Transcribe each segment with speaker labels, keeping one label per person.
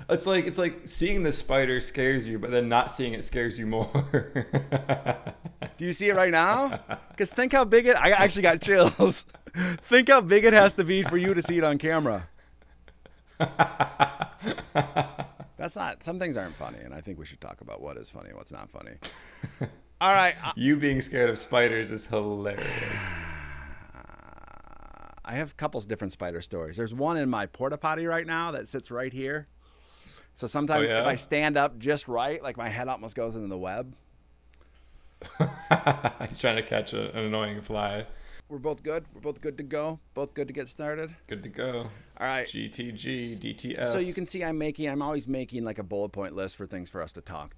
Speaker 1: It's like seeing the spider scares you, but then not seeing it scares you more.
Speaker 2: Do you see it right now? Because think how big I actually got chills. Think how big it has to be for you to see it on camera. That's not. Some things aren't funny, and I think we should talk about what is funny and what's not funny. All right.
Speaker 1: You being scared of spiders is hilarious.
Speaker 2: I have a couple different spider stories. There's one in my porta potty right now that sits right here. So sometimes if I stand up just right, like my head almost goes into the web.
Speaker 1: He's trying to catch an annoying fly.
Speaker 2: We're both good. We're both good to go. Both good to get started.
Speaker 1: Good to go.
Speaker 2: All right.
Speaker 1: GTG, DTF.
Speaker 2: So you can see I'm always making like a bullet point list for things for us to talk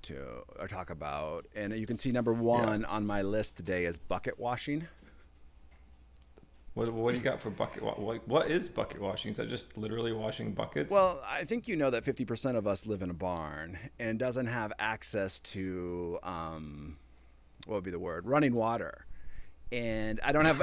Speaker 2: about. And you can see number one on my list today is bucket washing.
Speaker 1: What do you got for bucket what is bucket washing? Is that just literally washing buckets?
Speaker 2: Well, I think you know that 50% of us live in a barn and doesn't have access to what would be the word? Running water. And I don't have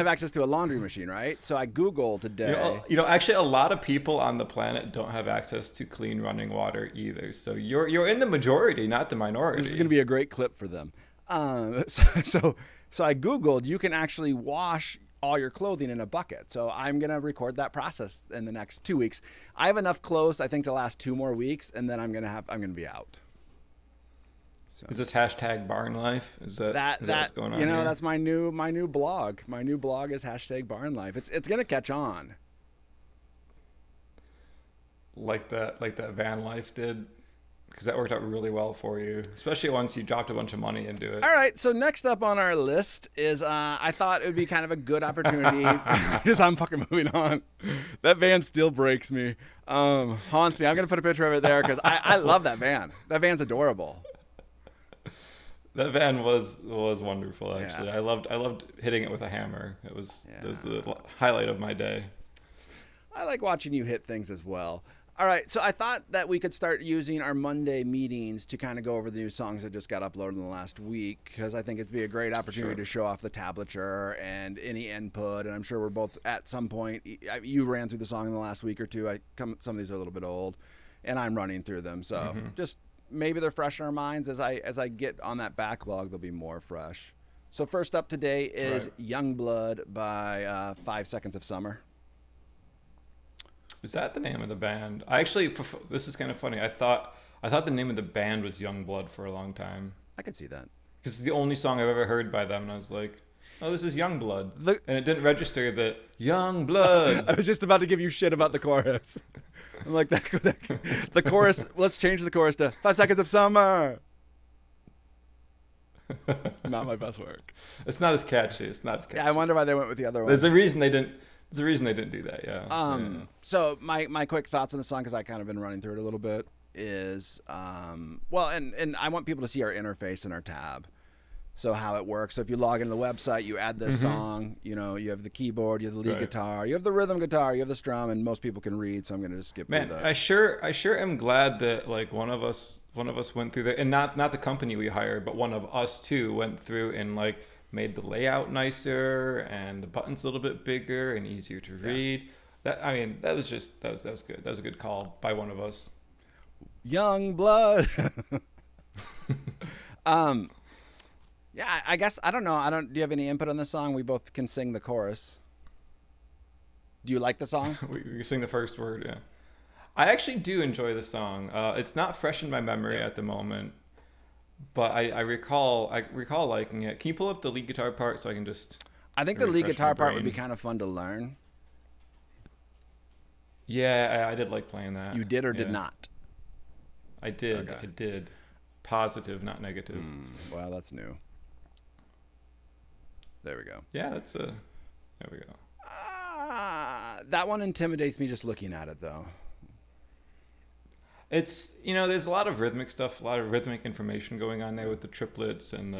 Speaker 2: access to a laundry machine, right? So I Googled today.
Speaker 1: Actually, a lot of people on the planet don't have access to clean running water either. So you're in the majority, not the minority.
Speaker 2: This is going to be a great clip for them. So I Googled, you can actually wash all your clothing in a bucket. So I'm going to record that process in the next 2 weeks. I have enough clothes, I think, to last 2 more weeks, and then I'm going to be out. So.
Speaker 1: Is this hashtag barn life? Is that what's going on? Here?
Speaker 2: That's my new blog. My new blog is hashtag barn life. It's going to catch on.
Speaker 1: Like that van life did. Because that worked out really well for you, especially once you dropped a bunch of money into it.
Speaker 2: All right, so next up on our list is I thought it would be kind of a good opportunity. Just I'm fucking moving on. That van still breaks me, haunts me. I'm gonna put a picture of it there because I love that van. That van's adorable.
Speaker 1: That van was wonderful. Actually, yeah. I loved hitting it with a hammer. It was the highlight of my day.
Speaker 2: I like watching you hit things as well. All right, so I thought that we could start using our Monday meetings to kind of go over the new songs that just got uploaded in the last week because I think it'd be a great opportunity to show off the tablature and any input. And I'm sure we're both at some point. You ran through the song in the last week or two. Some of these are a little bit old, and I'm running through them. So just maybe they're fresh in our minds. As I get on that backlog, they'll be more fresh. So first up today is Youngblood by 5 Seconds of Summer.
Speaker 1: Is that the name of the band? I actually, this is kind of funny. I thought the name of the band was Youngblood for a long time.
Speaker 2: I could see that.
Speaker 1: Because it's the only song I've ever heard by them, and I was like, oh, this is Youngblood. And it didn't register that Youngblood.
Speaker 2: I was just about to give you shit about the chorus. I'm like, the chorus, let's change the chorus to 5 Seconds of Summer. Not my best work.
Speaker 1: It's not as catchy.
Speaker 2: Yeah, I wonder why they went with the other one.
Speaker 1: There's a reason they didn't do that, yeah.
Speaker 2: So my quick thoughts on the song, because I kind of been running through it a little bit, is and I want people to see our interface in our tab. So how it works. So if you log into the website, you add this song, you have the keyboard, you have the lead guitar, you have the rhythm guitar, you have the strum, and most people can read, so I'm going to just skip through that.
Speaker 1: I sure am glad that like one of us went through that, and not the company we hired, but one of us too went through and like made the layout nicer and the buttons a little bit bigger and easier to read. That was good. That was a good call by one of us.
Speaker 2: Youngblood. Yeah, I guess I don't know. Do you have any input on this song? We both can sing the chorus. Do you like the song?
Speaker 1: we sing the first word, yeah. I actually do enjoy the song. It's not fresh in my memory at the moment, but I recall liking it. Can you pull up the lead guitar part so I can just?
Speaker 2: I think the lead guitar part would be kind of fun to learn.
Speaker 1: Yeah, I did like playing that.
Speaker 2: You did or did not?
Speaker 1: I did.
Speaker 2: Okay.
Speaker 1: I did. Positive, not negative.
Speaker 2: Well, that's new. There we go.
Speaker 1: Yeah, there we go.
Speaker 2: That one intimidates me just looking at it, though.
Speaker 1: It's, there's a lot of rhythmic stuff, a lot of rhythmic information going on there with the triplets and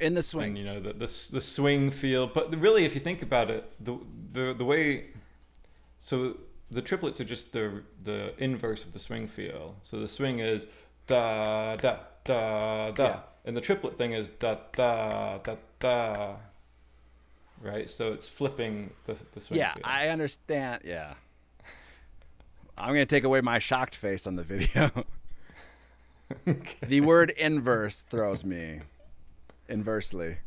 Speaker 2: in the swing,
Speaker 1: and the swing feel. But really, if you think about it, the way, so the triplets are just the inverse of the swing feel. So the swing is da da da da, and the triplet thing is da da da da. Right, so it's flipping the swing.
Speaker 2: Yeah,
Speaker 1: feel.
Speaker 2: I understand. Yeah. I'm going to take away my shocked face on the video.
Speaker 1: Okay.
Speaker 2: The word inverse throws me inversely.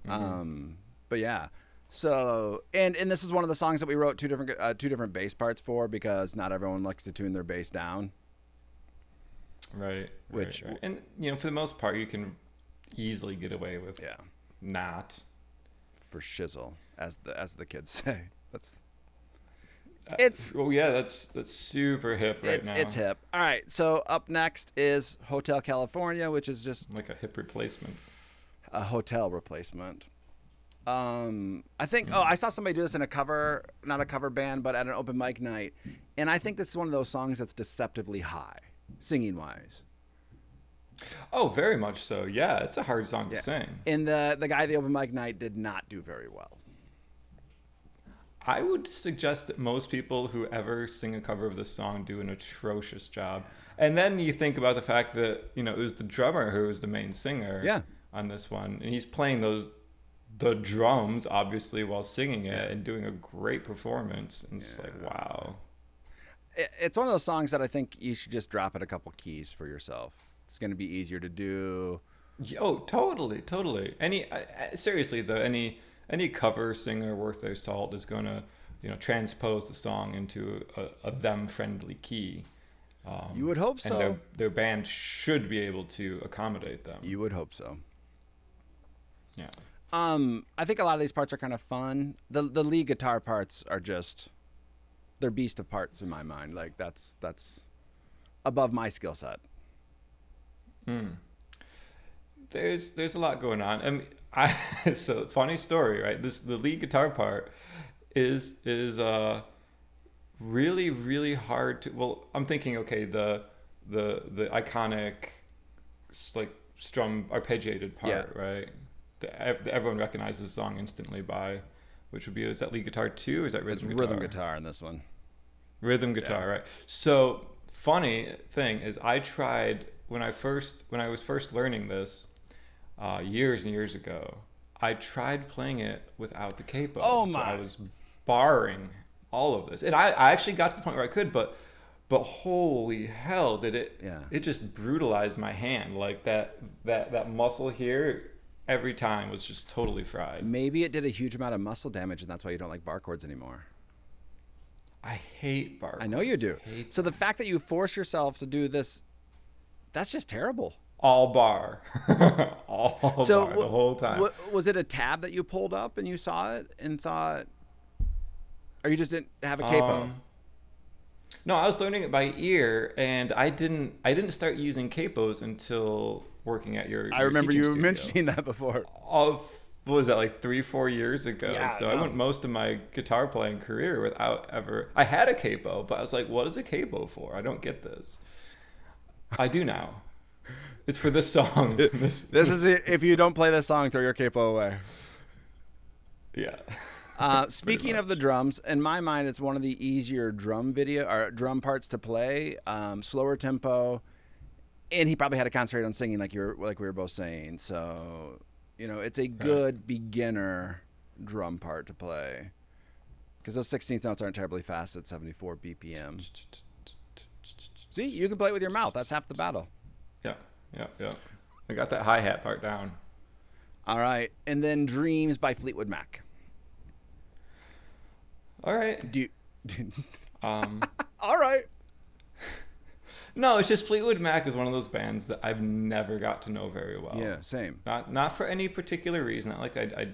Speaker 2: But yeah. So and this is one of the songs that we wrote two different bass parts for because not everyone likes to tune their bass down.
Speaker 1: Right.
Speaker 2: Which
Speaker 1: right. And for the most part, you can easily get away with not
Speaker 2: for shizzle, as the kids say. That's
Speaker 1: that's super hip now.
Speaker 2: It's hip. All right. So up next is Hotel California, which is just
Speaker 1: like a hip replacement.
Speaker 2: A hotel replacement. I think I saw somebody do this in not a cover band, but at an open mic night, and I think this is one of those songs that's deceptively high, singing wise.
Speaker 1: Oh, very much so. Yeah, it's a hard song to sing.
Speaker 2: And the guy at the open mic night did not do very well.
Speaker 1: I would suggest that most people who ever sing a cover of this song do an atrocious job. And then you think about the fact that, it was the drummer who was the main singer on this one. And he's playing the drums, obviously, while singing it and doing a great performance. And it's like, wow.
Speaker 2: It's one of those songs that I think you should just drop it a couple keys for yourself. It's going to be easier to do.
Speaker 1: Oh, totally. Seriously, though, any cover singer worth their salt is going to, transpose the song into a them-friendly key.
Speaker 2: You would hope so.
Speaker 1: And their band should be able to accommodate them.
Speaker 2: You would hope so.
Speaker 1: Yeah.
Speaker 2: I think a lot of these parts are kind of fun. The lead guitar parts are they're beast of parts in my mind. Like that's above my skill set.
Speaker 1: There's a lot going on. I mean, so funny story, right? The lead guitar part is really, really hard to. Well, I'm thinking, okay, the iconic like strum arpeggiated part, right? That everyone recognizes the song instantly by, which would be, is that lead guitar 2 or is that rhythm guitar?
Speaker 2: Rhythm guitar in this one.
Speaker 1: Rhythm guitar, right? So funny thing is, I tried when I was first learning this years and years ago. I tried playing it without the capo.
Speaker 2: Oh my!
Speaker 1: So I was barring all of this, and I actually got to the point where I could, but holy hell, did it?
Speaker 2: Yeah.
Speaker 1: It just brutalized my hand. Like that muscle here. Every time was just totally fried.
Speaker 2: Maybe it did a huge amount of muscle damage, and that's why you don't like bar chords anymore.
Speaker 1: I hate bar chords.
Speaker 2: I know you do. So the fact that you force yourself to do this, that's just terrible.
Speaker 1: All bar. All bar the whole time.
Speaker 2: Was it a tab that you pulled up and you saw it and thought, or you just didn't have a capo?
Speaker 1: No, I was learning it by ear, and I didn't start using capos until working at your
Speaker 2: I remember you
Speaker 1: studio.
Speaker 2: mentioning that before.
Speaker 1: What was that, like 3-4 years ago?
Speaker 2: Yeah,
Speaker 1: so I went most of my guitar playing career without ever. I had a capo, but I was like, what is a capo for? I don't get this. I do now. It's for this song.
Speaker 2: This is if you don't play this song, throw your capo away.
Speaker 1: Yeah.
Speaker 2: Speaking of the drums, in my mind, it's one of the easier drum parts to play. Slower tempo, and he probably had to concentrate on singing, like we were both saying. So, it's a good beginner drum part to play because those 16th notes aren't terribly fast at 74 BPM. See, you can play it with your mouth. That's half the battle.
Speaker 1: Yeah. I got that hi-hat part down.
Speaker 2: All right, and then Dreams by Fleetwood Mac.
Speaker 1: All right.
Speaker 2: All right.
Speaker 1: No, it's just Fleetwood Mac is one of those bands that I've never got to know very well.
Speaker 2: Yeah, same.
Speaker 1: Not for any particular reason. Not like I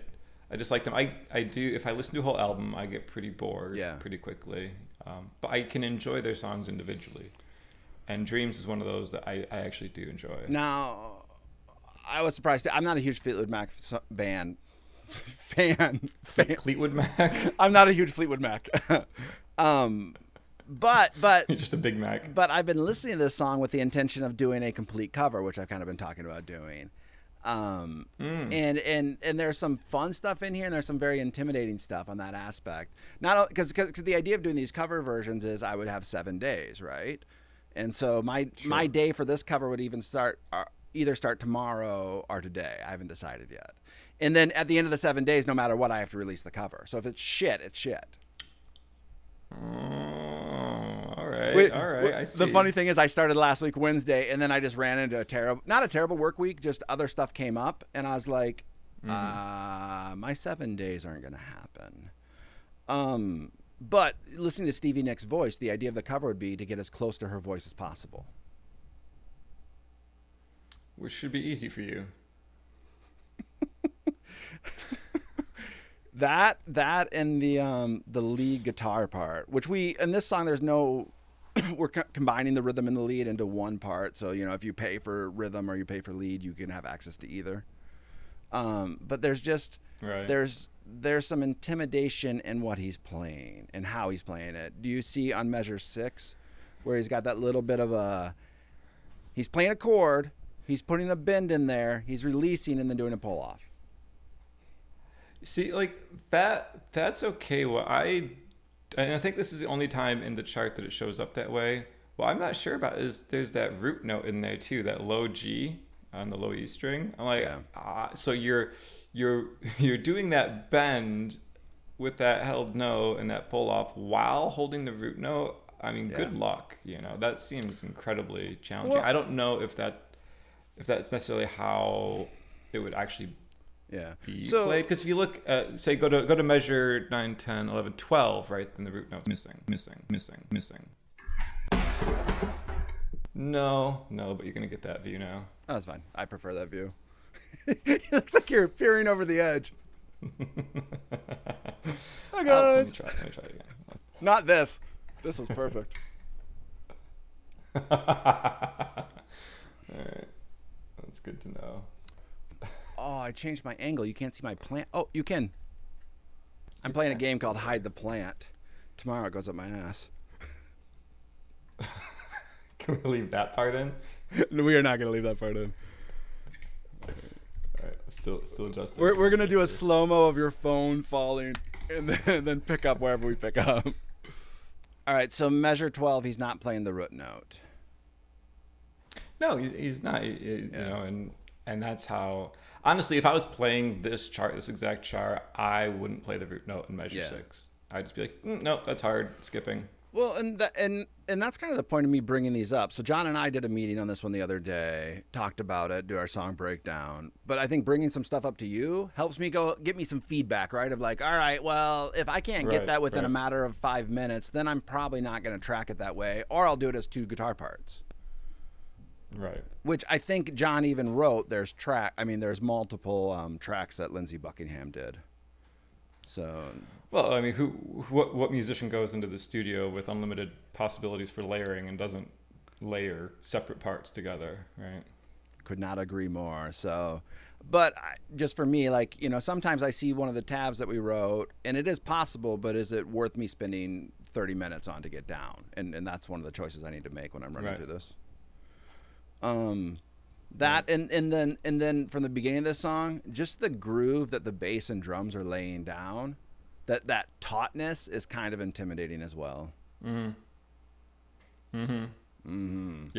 Speaker 1: just like them. I do. If I listen to a whole album, I get pretty bored pretty quickly. But I can enjoy their songs individually. And Dreams is one of those that I actually do enjoy. Now,
Speaker 2: I was surprised. I'm not a huge Fleetwood Mac fan.
Speaker 1: Fleetwood Mac?
Speaker 2: I'm not a huge Fleetwood Mac. But
Speaker 1: you're just a big Mac.
Speaker 2: But I've been listening to this song with the intention of doing a complete cover, which I've kind of been talking about doing. And there's some fun stuff in here, and there's some very intimidating stuff on that aspect. Not because the idea of doing these cover versions is I would have 7 days, right? And so my day for this cover would either start tomorrow or today. I haven't decided yet. And then at the end of the 7 days, no matter what, I have to release the cover. So if it's shit, it's shit.
Speaker 1: All right. I
Speaker 2: The
Speaker 1: see.
Speaker 2: funny thing is, I started last week Wednesday, and then I just ran into not a terrible work week, just other stuff came up, and I was like, my 7 days aren't going to happen. But listening to Stevie Nicks' voice, the idea of the cover would be to get as close to her voice as possible.
Speaker 1: Which should be easy for you.
Speaker 2: That and the lead guitar part, which in this song there's no, we're combining the rhythm and the lead into one part. So if you pay for rhythm or you pay for lead, you can have access to either. But there's just there's some intimidation in what he's playing and how he's playing it. Do you see on measure 6 where he's got that little bit of he's playing a chord, he's putting a bend in there, he's releasing and then doing a pull off.
Speaker 1: See, like that's okay. And I think this is the only time in the chart that it shows up that way. What I'm not sure about is there's that root note in there too, that low G on the low E string. I'm like, so you're doing that bend with that held note and that pull off while holding the root note. I mean, good luck. That seems incredibly challenging.
Speaker 2: Well,
Speaker 1: I don't know if that's necessarily how it would actually be played. Because if you look at, say, go to measure 9, 10, 11, 12, right? Then the root note's missing. No, but you're going to get that view now.
Speaker 2: Oh, that's fine. I prefer that view. It looks like you're peering over the edge. Hi, guys.
Speaker 1: Let me try it again.
Speaker 2: Not this. This is perfect.
Speaker 1: All right. That's good to know.
Speaker 2: Oh, I changed my angle. You can't see my plant. Oh, you can. I'm playing a game called Hide the Plant. Tomorrow it goes up my ass.
Speaker 1: Can we leave that part in?
Speaker 2: No, we are not going to leave that part in.
Speaker 1: All right. Still adjusting.
Speaker 2: We're going to do a slow-mo of your phone falling and then pick up wherever we pick up. All right, so measure 12, he's not playing the root note.
Speaker 1: No, he's not. And that's how. Honestly, if I was playing this exact chart, I wouldn't play the root note in measure 6. I'd just be like, nope, that's hard. Skipping.
Speaker 2: Well, and that's kind of the point of me bringing these up. So John and I did a meeting on this one the other day, talked about it, do our song breakdown. But I think bringing some stuff up to you helps me get me some feedback, right? Of like, all right, well, if I can't get that within a matter of 5 minutes, then I'm probably not going to track it that way, or I'll do it as 2 guitar parts.
Speaker 1: Right.
Speaker 2: Which I think John even wrote. There's multiple tracks that Lindsey Buckingham did. So.
Speaker 1: Well, I mean, what musician goes into the studio with unlimited possibilities for layering and doesn't layer separate parts together, right?
Speaker 2: Could not agree more. So, but just for me, like, sometimes I see one of the tabs that we wrote, and it is possible, but is it worth me spending 30 minutes on to get down? And that's one of the choices I need to make when I'm running through this. And then from the beginning of this song, just the groove that the bass and drums are laying down. That tautness is kind of intimidating as well.
Speaker 1: Yeah,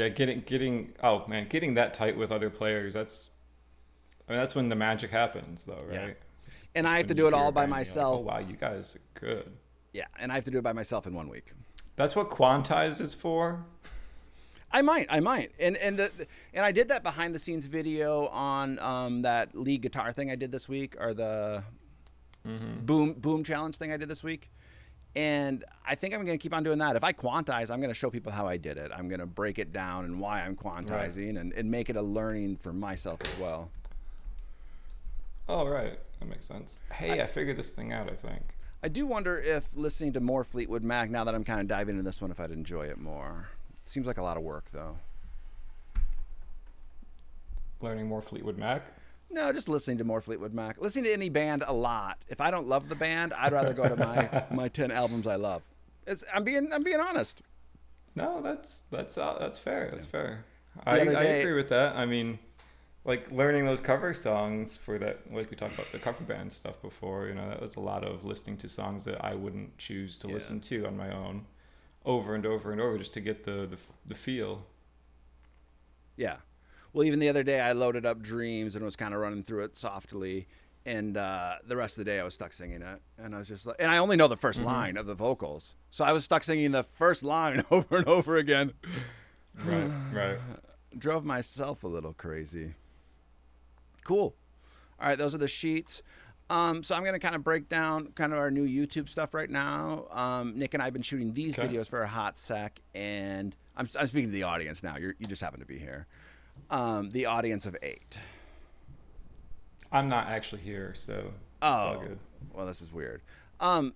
Speaker 1: getting that tight with other players, that's when the magic happens, though, right?
Speaker 2: Yeah. And I have to do it all by myself.
Speaker 1: Like, oh wow, you guys are good.
Speaker 2: Yeah, and I have to do it by myself in 1 week.
Speaker 1: That's what Quantize is for.
Speaker 2: I might, and I did that behind the scenes video on that lead guitar thing I did this week, or the boom challenge thing I did this week, and I think I'm going to keep on doing that. If I quantize, I'm going to show people how I did it. I'm going to break it down and why I'm quantizing, and make it a learning for myself as well.
Speaker 1: Oh, right, that makes sense. Hey, I figured this thing out, I think.
Speaker 2: I do wonder if listening to more Fleetwood Mac, now that I'm kind of diving into this one, if I'd enjoy it more. It seems like a lot of work, though.
Speaker 1: Learning more Fleetwood Mac?
Speaker 2: No, just listening to more Fleetwood Mac. Listening to any band a lot. If I don't love the band, I'd rather go to my 10 albums I love. I'm being honest.
Speaker 1: No, that's fair. That's fair. I agree with that. I mean, like learning those cover songs for that, like we talked about the cover band stuff before. That was a lot of listening to songs that I wouldn't choose to listen to on my own, over and over and over, just to get the feel.
Speaker 2: Yeah. Well, even the other day I loaded up Dreams and was kind of running through it softly, And the rest of the day I was stuck singing it, and I was just like, and I only know the first line of the vocals, so I was stuck singing the first line over and over again.
Speaker 1: Right.
Speaker 2: Drove myself a little crazy. Cool. All right, those are the sheets. So I'm going to kind of break down kind of our new YouTube stuff right now. Nick and I have been shooting these videos for a hot sec, and I'm speaking to the audience now. You just happen to be here. The audience of 8.
Speaker 1: I'm not actually here, so it's all good.
Speaker 2: Well, this is weird.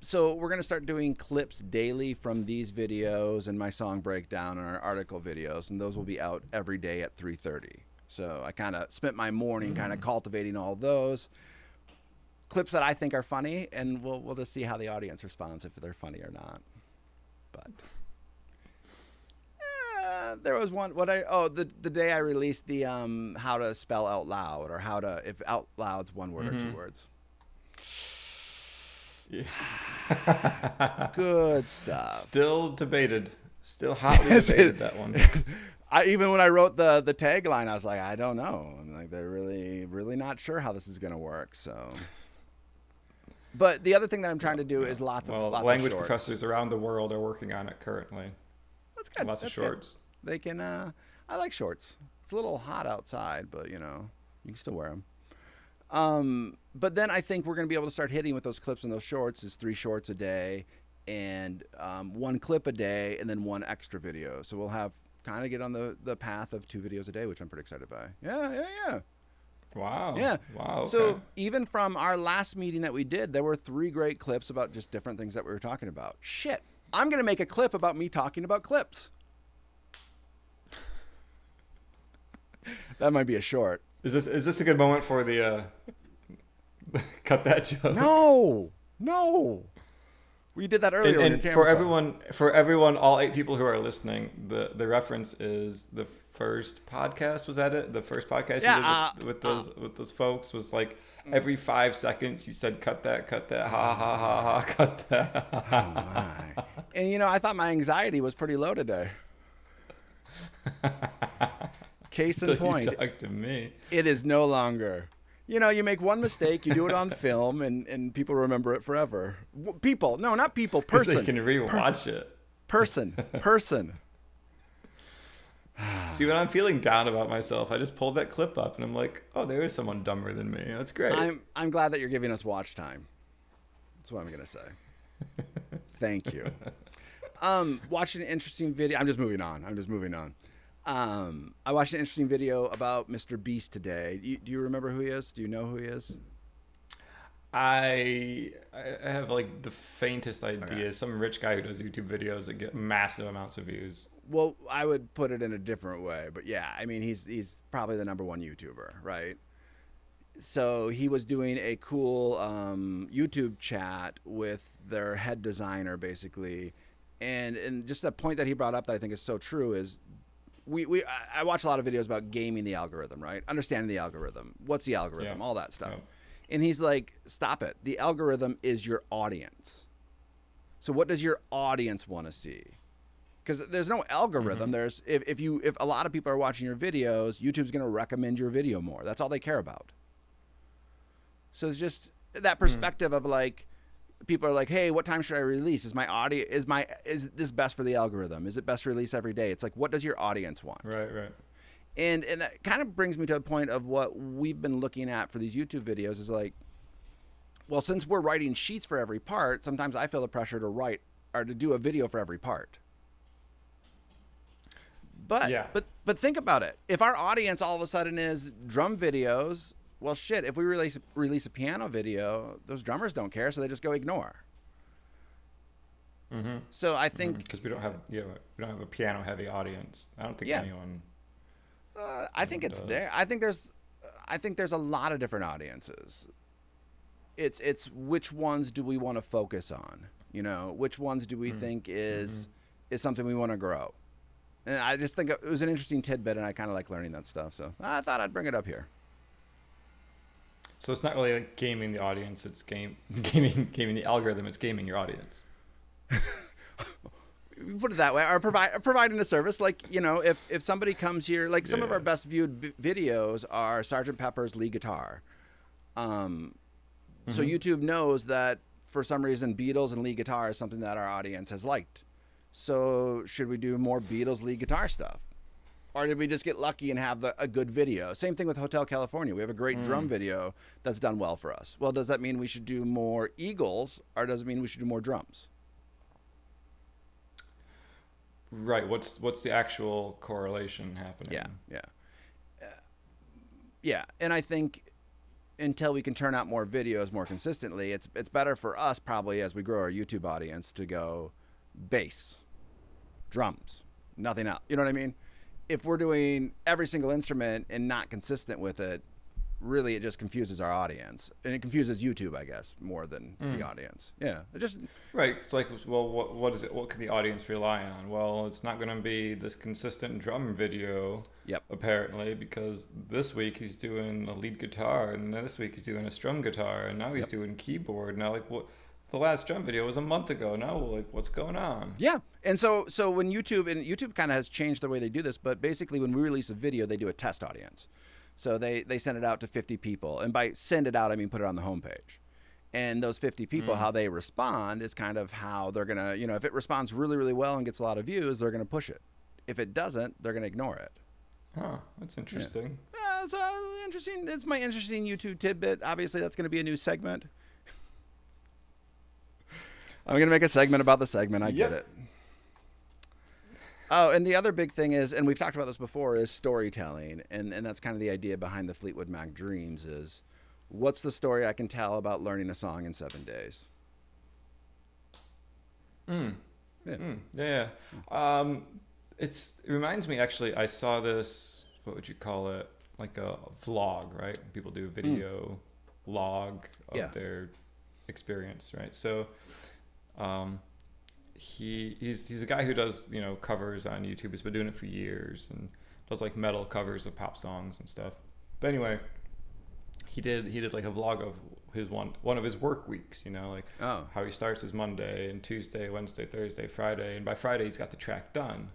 Speaker 2: So we're going to start doing clips daily from these videos and my song breakdown and our article videos, and those will be out every day at 3:30. So I kind of spent my morning kind of cultivating all those clips that I think are funny, and we'll just see how the audience responds, if they're funny or not. But there was one. The day I released the how to spell out loud, or how to, if out loud's one word or 2 words.
Speaker 1: Yeah.
Speaker 2: Good stuff.
Speaker 1: Still debated. Still hotly debated that one.
Speaker 2: Even when I wrote the tagline, I was like, I don't know. I'm like, they're really not sure how this is going to work. So, but the other thing that I'm trying to do is lots of
Speaker 1: language
Speaker 2: shorts.
Speaker 1: Professors around the world are working on it currently.
Speaker 2: That's good.
Speaker 1: Lots of shorts.
Speaker 2: Good. They can. I like shorts. It's a little hot outside, but you can still wear them. But then I think we're going to be able to start hitting with those clips and those shorts is 3 shorts a day, and 1 clip a day, and then 1 extra video. So we'll have kind of get on the path of 2 videos a day, which I'm pretty excited by. Yeah.
Speaker 1: Wow.
Speaker 2: Yeah.
Speaker 1: Wow. Okay.
Speaker 2: So even from our last meeting that we did, there were 3 great clips about just different things that we were talking about. Shit. I'm going to make a clip about me talking about clips. That might be a short.
Speaker 1: Is this a good moment for the cut that joke?
Speaker 2: No. We did that earlier.
Speaker 1: And for everyone, all 8 people who are listening, the reference is the first podcast. Was that it? The first podcast you did with those folks was like every 5 seconds you said cut that, ha ha ha ha, cut that.
Speaker 2: Oh my. And I thought my anxiety was pretty low today. Case in point.
Speaker 1: You talk to me.
Speaker 2: It is no longer. You make one mistake, you do it on film, and people remember it forever. People. No, not people. Person.
Speaker 1: They can rewatch it.
Speaker 2: Person.
Speaker 1: See, when I'm feeling down about myself, I just pulled that clip up, and I'm like, oh, there is someone dumber than me. That's great.
Speaker 2: I'm glad that you're giving us watch time. That's what I'm going to say. Thank you. Watching an interesting video. I'm just moving on. I watched an interesting video about Mr. Beast today. Do you remember who he is? Do you know who he is?
Speaker 1: I have like the faintest idea.
Speaker 2: Okay.
Speaker 1: Some rich guy who does YouTube videos that get massive amounts of views.
Speaker 2: Well, I would put it in a different way, but yeah, I mean, he's probably the #1 YouTuber, right? So he was doing a cool YouTube chat with their head designer, basically, and just a point that he brought up that I think is so true is I watch a lot of videos about gaming the algorithm, right? Understanding the algorithm. What's the algorithm? All that stuff. Yeah. And he's like, stop it. The algorithm is your audience. So what does your audience want to see? Because there's no algorithm. There's if a lot of people are watching your videos, YouTube's going to recommend your video more. That's all they care about. So it's just that perspective of like, people are like, hey, what time should I release? Is this best for the algorithm? Is it best to release every day? It's like, what does your audience want?
Speaker 1: Right.
Speaker 2: And that kind of brings me to a point of what we've been looking at for these YouTube videos is like, well, since we're writing sheets for every part, sometimes I feel the pressure to write or to do a video for every part. But think about it. If our audience all of a sudden is drum videos, well, shit, if we release a piano video, those drummers don't care, so they just go ignore. So I think
Speaker 1: because we don't have a piano heavy audience. I don't think anyone.
Speaker 2: I think it's there. I think there's a lot of different audiences. It's which ones do we want to focus on? Which ones do we think is something we want to grow? And I just think it was an interesting tidbit, and I kind of like learning that stuff. So I thought I'd bring it up here.
Speaker 1: So it's not really like gaming the audience; it's gaming the algorithm. It's gaming your audience.
Speaker 2: Put it that way, or providing a service. Like if somebody comes here, like some of our best viewed videos are Sgt. Pepper's lead guitar. So YouTube knows that for some reason Beatles and lead guitar is something that our audience has liked. So should we do more Beatles lead guitar stuff? Or did we just get lucky and have a good video? Same thing with Hotel California. We have a great drum video that's done well for us. Well, does that mean we should do more Eagles, or does it mean we should do more drums?
Speaker 1: Right. What's the actual correlation happening?
Speaker 2: Yeah. And I think until we can turn out more videos more consistently, it's better for us probably as we grow our YouTube audience to go bass, drums, nothing else. You know what I mean? If we're doing every single instrument and not consistent with it, really it just confuses our audience, and it confuses YouTube, I guess, more than the audience. Yeah, it just
Speaker 1: right. It's like, well, what is it? What can the audience rely on? Well, it's not going to be this consistent drum video.
Speaker 2: Yep.
Speaker 1: Apparently, because this week he's doing a lead guitar, and this week he's doing a strum guitar, and now he's doing keyboard. Now, like, what? The last drum video was a month ago. Now, like, what's going on?
Speaker 2: Yeah. And so when YouTube kind of has changed the way they do this, but basically when we release a video, they do a test audience. So they send it out to 50 people. And by send it out, I mean put it on the homepage. And those 50 people, how they respond is kind of how they're going to, if it responds really, really well and gets a lot of views, they're going to push it. If it doesn't, they're going to ignore it.
Speaker 1: Huh, that's interesting.
Speaker 2: Yeah, so interesting. It's my interesting YouTube tidbit. Obviously, that's going to be a new segment. I'm going to make a segment about the segment. I get it. Oh, and the other big thing is, and we've talked about this before, is storytelling. And that's kind of the idea behind the Fleetwood Mac Dreams is, what's the story I can tell about learning a song in 7 days?
Speaker 1: Yeah. It reminds me, actually, I saw this, what would you call it? Like a vlog, right? People do a video log of their experience, right? So he's a guy who does covers on YouTube. He's been doing it for years and does like metal covers of pop songs and stuff. But anyway, he did like a vlog of his one of his work weeks, how he starts his Monday and Tuesday, Wednesday, Thursday, Friday, and by Friday he's got the track done,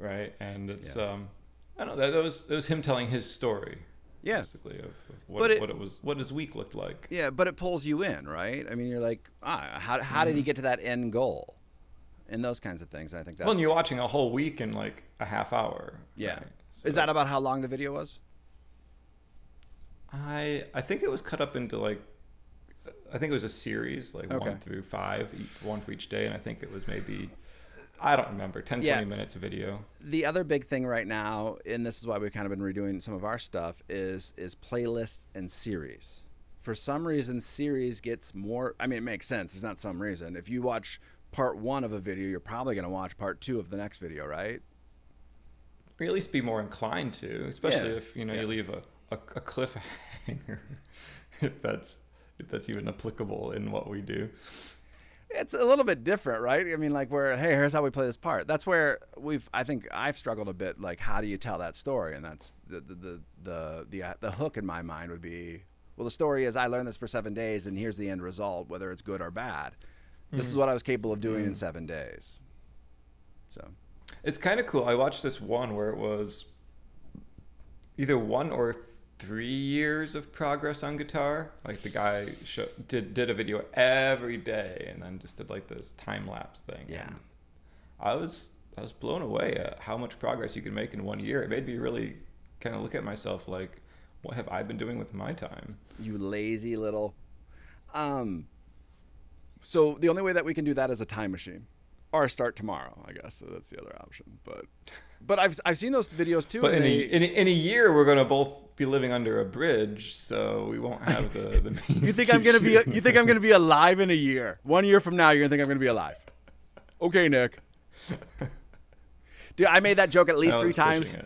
Speaker 1: right? And it's I don't know, that was him telling his story.
Speaker 2: Yeah,
Speaker 1: basically of what his week looked like.
Speaker 2: Yeah, but it pulls you in, right? I mean, you're like, how did he get to that end goal, and those kinds of things. And I think that's
Speaker 1: well, and you're watching a whole week in like a half hour.
Speaker 2: Yeah,
Speaker 1: right? So
Speaker 2: is that about how long the video was?
Speaker 1: I think it was cut up into like, I think it was a series, like 1 through 5, one for each day, and I think it was maybe, I don't remember, 10, 20 minutes of video.
Speaker 2: The other big thing right now, and this is why we've kind of been redoing some of our stuff, is playlists and series. For some reason, series gets more, I mean, it makes sense. There's not some reason. If you watch part 1 of a video, you're probably going to watch part 2 of the next video, right?
Speaker 1: Or at least be more inclined to, especially if, you leave a cliffhanger, if that's even applicable in what we do.
Speaker 2: It's a little bit different, right? I mean, like where, hey, here's how we play this part. That's where I think I've struggled a bit. Like, how do you tell that story? And that's the hook in my mind would be, well, the story is I learned this for 7 days, and here's the end result, whether it's good or bad. This is what I was capable of doing in 7 days. So,
Speaker 1: it's kind of cool. I watched this one where it was either 1 or 3 years of progress on guitar. Like the guy did a video every day and then just did like this time lapse thing.
Speaker 2: Yeah,
Speaker 1: and I was blown away at how much progress you can make in 1 year. It made me really kind of look at myself like, what have I been doing with my time? You
Speaker 2: lazy little. So the only way that we can do that is a time machine, or start tomorrow, I guess. So that's the other option. But I've seen those videos too.
Speaker 1: But in a year, we're gonna both be living under a bridge, so we won't have the means.
Speaker 2: You think I'm gonna be alive in a year? 1 year from now, you're gonna think I'm gonna be alive? Okay, Nick. Dude, I made that joke at least 3 times.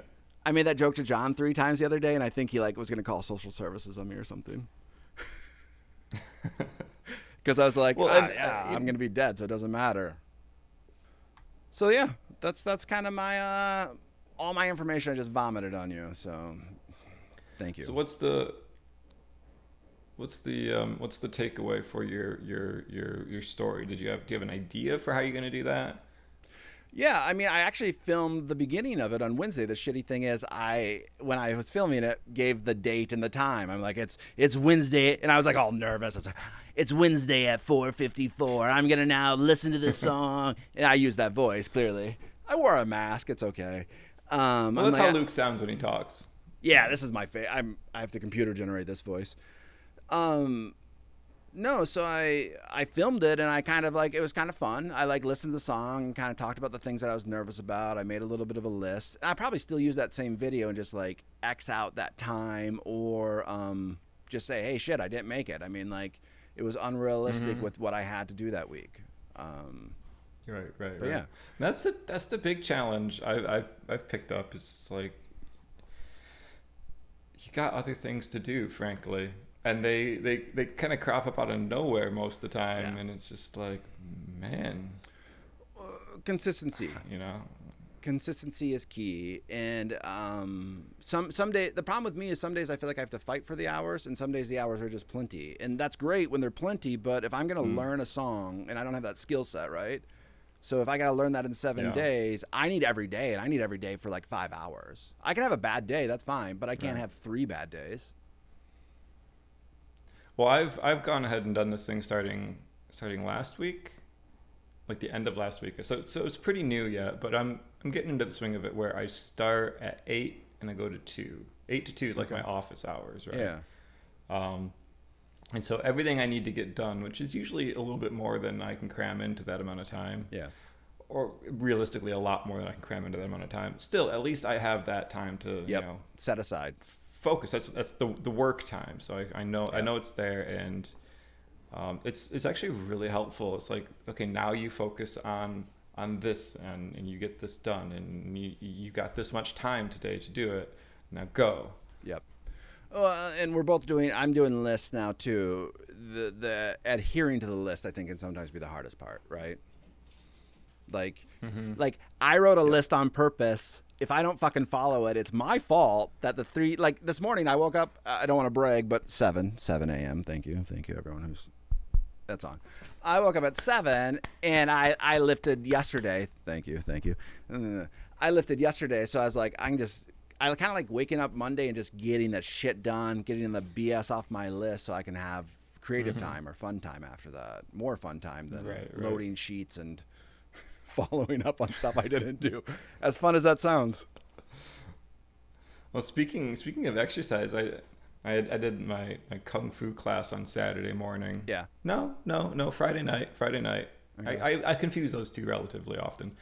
Speaker 2: I made that joke to John 3 times the other day, and I think he was gonna call social services on me or something. Because I was like, I'm gonna be dead, so it doesn't matter. So yeah, that's kind of my all my information I just vomited on you. So thank you.
Speaker 1: So what's the takeaway for your story? Do you have an idea for how you're going to do that?
Speaker 2: Yeah, I mean, I actually filmed the beginning of it on Wednesday. The shitty thing is, when I was filming it, gave the date and the time. I'm like, it's Wednesday, and I was like all nervous. I was like, it's Wednesday at 4:54. I'm gonna now listen to this song, and I used that voice clearly. I wore a mask. It's okay.
Speaker 1: Well,
Speaker 2: I'm
Speaker 1: that's
Speaker 2: like,
Speaker 1: how Luke sounds when he talks.
Speaker 2: yeah, this is my I have to computer generate this voice. Um, No, so I filmed it and I kind of like it was kind of fun. I like listened to the song and kind of talked about the things that I was nervous about. I made a little bit of a list. And I probably still use that same video and just like X out that time or just say, hey, shit, I didn't make it. I mean, like it was unrealistic with what I had to do that week.
Speaker 1: Right.
Speaker 2: Yeah,
Speaker 1: That's the big challenge I've picked up. It's like you got other things to do, frankly. And they kind of crop up out of nowhere most of the time, and it's just like, man,
Speaker 2: consistency. Consistency is key, and some day the problem with me is some days I feel like I have to fight for the hours, and some days the hours are just plenty, and that's great when they're plenty. But if I'm gonna learn a song and I don't have that skill set, right? So if I gotta learn that in 7 days, I need every day, and I need every day for like 5 hours. I can have a bad day, that's fine, but I can't have 3 bad days.
Speaker 1: Well, I've gone ahead and done this thing starting last week, like the end of last week. So it's pretty new yet, but I'm getting into the swing of it where I start at 8 and I go to 2. 8 to 2 is like my office hours, right?
Speaker 2: Yeah.
Speaker 1: And so everything I need to get done, which is usually a little bit more than I can cram into that amount of time.
Speaker 2: Yeah.
Speaker 1: Or realistically a lot more than I can cram into that amount of time. Still, at least I have that time to,
Speaker 2: set aside.
Speaker 1: Focus. That's the work time. So I know it's there, and it's actually really helpful. It's like, okay, now you focus on this, and you get this done, and you got this much time today to do it. Now go.
Speaker 2: Yep. And we're both I'm doing lists now too. The adhering to the list I think can sometimes be the hardest part, right? Like I wrote a list on purpose. If I don't fucking follow it, it's my fault that the 3, like this morning I woke up, I don't want to brag, but 7 a.m. Thank you everyone that's on. I woke up at 7 and I lifted yesterday. Thank you. I lifted yesterday. So I was like, I kind of like waking up Monday and just getting that shit done, getting the BS off my list so I can have creative time or fun time after that. More fun time than loading sheets and following up on stuff I didn't do. As fun as that sounds.
Speaker 1: Well, speaking of exercise, I did my kung fu class on Saturday morning.
Speaker 2: Yeah.
Speaker 1: No, Friday night. Okay. I confuse those two relatively often,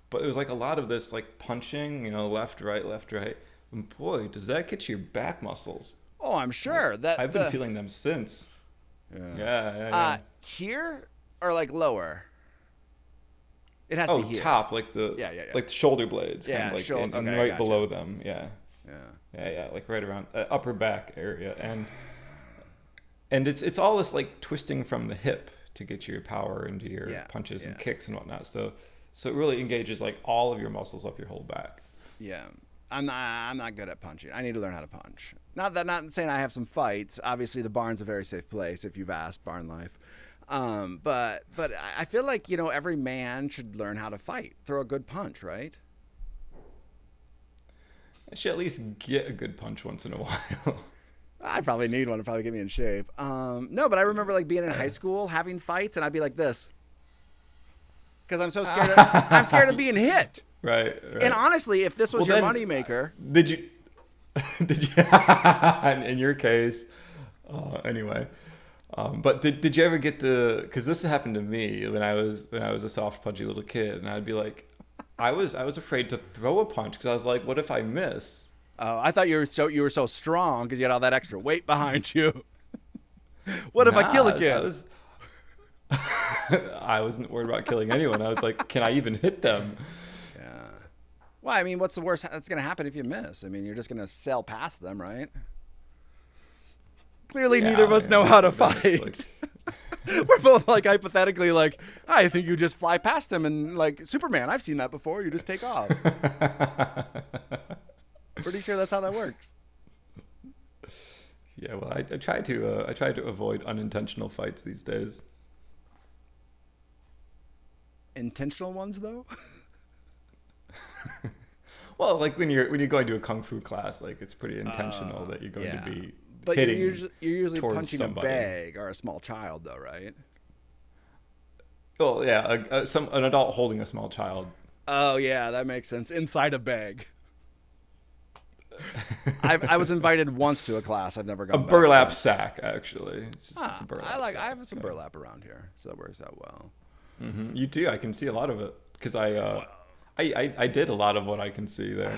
Speaker 1: but it was like a lot of this like punching, left, right. And boy, does that get your back muscles.
Speaker 2: Oh, I'm sure.
Speaker 1: I've been feeling them since. Yeah.
Speaker 2: Here or like lower? It has to be here.
Speaker 1: Top, like the like the shoulder blades, kind of like and right below them. Yeah, like right around upper back area, and it's all this like twisting from the hip to get your power into your punches and kicks and whatnot. So it really engages like all of your muscles up your whole back.
Speaker 2: Yeah, I'm not good at punching. I need to learn how to punch. Not saying I have some fights. Obviously, the barn's a very safe place if you've asked Barn Life. But I feel like, every man should learn how to fight, throw a good punch, right?
Speaker 1: I should at least get a good punch once in a while.
Speaker 2: I probably need one to probably get me in shape. No, but I remember like being in high school, having fights, and I'd be like this. Because I'm so scared I'm scared of being hit.
Speaker 1: Right.
Speaker 2: And honestly, if this was your moneymaker.
Speaker 1: Did you, in your case, anyway. But did you ever get because this happened to me when I was a soft, pudgy little kid, and I'd be like, I was afraid to throw a punch because I was like, what if I miss?
Speaker 2: Oh, I thought you were so strong because you had all that extra weight behind you. What if I kill a kid?
Speaker 1: I wasn't worried about killing anyone. I was like, can I even hit them?
Speaker 2: Yeah. Well, I mean, what's the worst that's going to happen if you miss? I mean, you're just going to sail past them, right? Clearly, neither of us know how to fight. We're both like hypothetically like, I think you just fly past them and like Superman. I've seen that before. You just take off. Pretty sure that's how that works.
Speaker 1: Yeah, well, I try to avoid unintentional fights these days.
Speaker 2: Intentional ones, though.
Speaker 1: Well, like when you're going to a kung fu class, like it's pretty intentional that you're going to be
Speaker 2: But
Speaker 1: hitting
Speaker 2: you're usually
Speaker 1: towards
Speaker 2: punching
Speaker 1: somebody.
Speaker 2: a bag or a small child, though, right?
Speaker 1: Well, yeah, an adult holding a small child.
Speaker 2: Oh yeah, that makes sense. Inside a bag. I was invited once to a class. I've never
Speaker 1: A
Speaker 2: gone back
Speaker 1: burlap
Speaker 2: since.
Speaker 1: sack, actually. It's a burlap
Speaker 2: I
Speaker 1: sack.
Speaker 2: have some burlap around here, so that works out well.
Speaker 1: You do. I can see a lot of it because
Speaker 2: Well,
Speaker 1: I did a lot of what I can see there.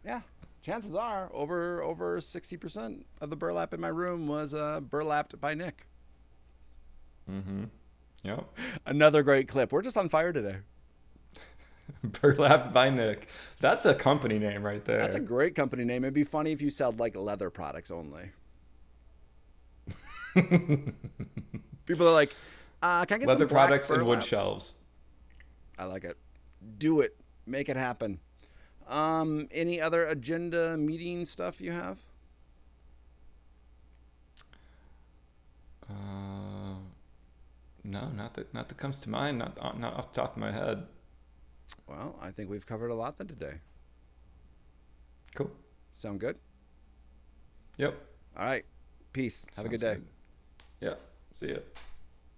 Speaker 2: yeah, chances are over 60% of the burlap in my room was burlapped by Nick.
Speaker 1: Yep.
Speaker 2: Another great clip. We're just on fire today.
Speaker 1: Burlapped by Nick. That's a company name right there.
Speaker 2: That's a great company name. It'd be funny if you sold like leather products only. People are like, can I get
Speaker 1: Leather
Speaker 2: some black
Speaker 1: products and wood
Speaker 2: burlap?
Speaker 1: shelves.
Speaker 2: I like it. Do it. Make it happen. Any other agenda meeting stuff you have?
Speaker 1: No, not that comes to mind. Not off the top of my head.
Speaker 2: Well, I think we've covered a lot then today.
Speaker 1: Cool.
Speaker 2: Sound good?
Speaker 1: Yep.
Speaker 2: All right. Peace. Have a good
Speaker 1: Sounds
Speaker 2: day.
Speaker 1: good. Yeah. See ya.